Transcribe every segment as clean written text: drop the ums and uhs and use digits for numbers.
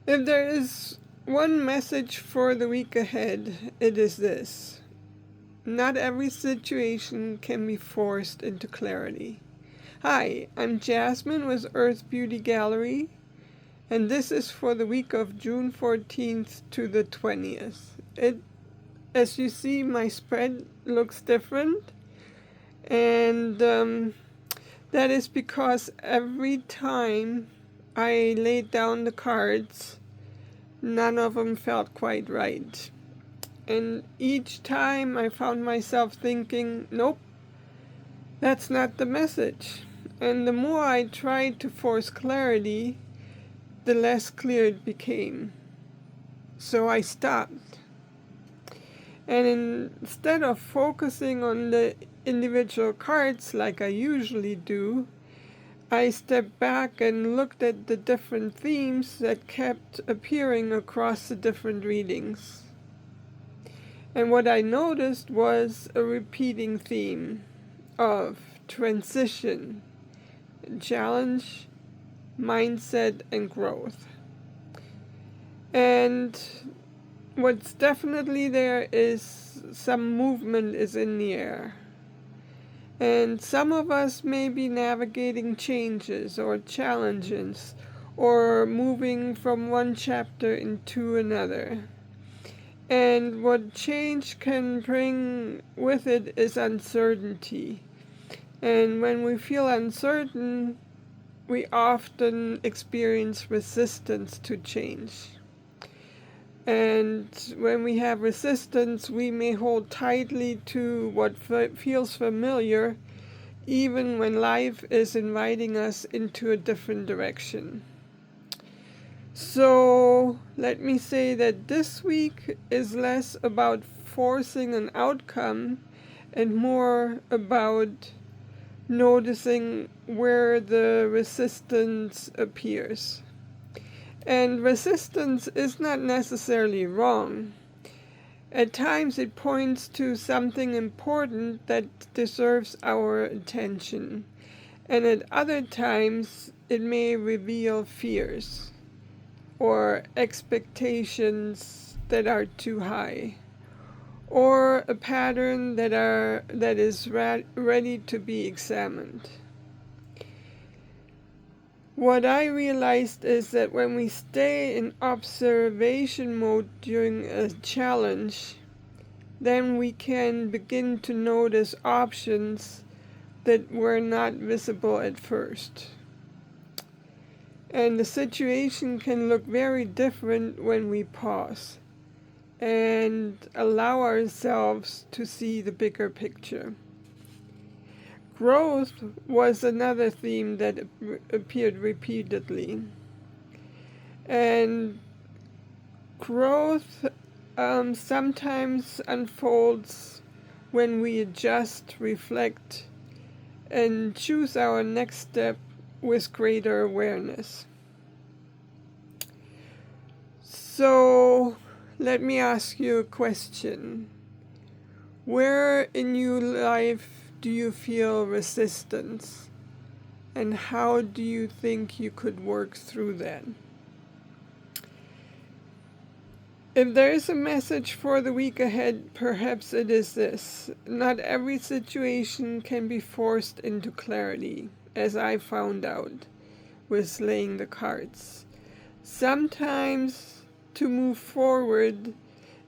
If there is one message for the week ahead, it is this. Not every situation can be forced into clarity. Hi, I'm Jasmine with Earth Beauty Gallery, and this is for the week of June 14th to the 20th. As you see, my spread looks different, and that is because every time I laid down the cards, none of them felt quite right. And each time I found myself thinking, nope, that's not the message. And the more I tried to force clarity, the less clear it became. So I stopped. And instead of focusing on the individual cards like I usually do, I stepped back and looked at the different themes that kept appearing across the different readings. And what I noticed was a repeating theme of transition, challenge, mindset, and growth. And what's definitely there is some movement is in the air. And some of us may be navigating changes or challenges or moving from one chapter into another. And what change can bring with it is uncertainty. And when we feel uncertain, we often experience resistance to change. And when we have resistance, we may hold tightly to what feels familiar, even when life is inviting us into a different direction. So let me say that this week is less about forcing an outcome and more about noticing where the resistance appears. And resistance is not necessarily wrong. At times it points to something important that deserves our attention, and at other times it may reveal fears or expectations that are too high, or a pattern that is ready to be examined. What I realized is that when we stay in observation mode during a challenge, then we can begin to notice options that were not visible at first. And the situation can look very different when we pause and allow ourselves to see the bigger picture. Growth was another theme that appeared repeatedly. And growth sometimes unfolds when we adjust, reflect, and choose our next step with greater awareness. So let me ask you a question. Where in your life do you feel resistance? And how do you think you could work through that? If there is a message for the week ahead, perhaps it is this. Not every situation can be forced into clarity, as I found out with laying the cards. Sometimes, to move forward,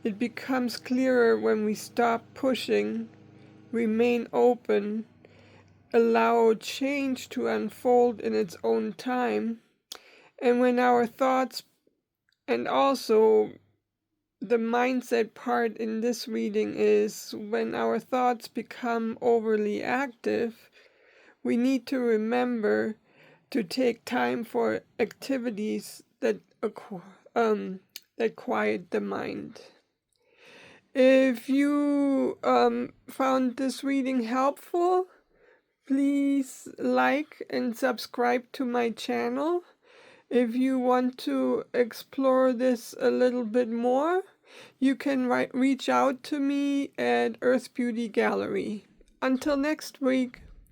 it becomes clearer when we stop pushing, remain open, allow change to unfold in its own time, and when our thoughts, and also the mindset part in this reading is when our thoughts become overly active, we need to remember to take time for activities that quiet the mind. If you found this reading helpful, please like and subscribe to my channel. If you want to explore this a little bit more, you can reach out to me at Earth Beauty Gallery. Until next week.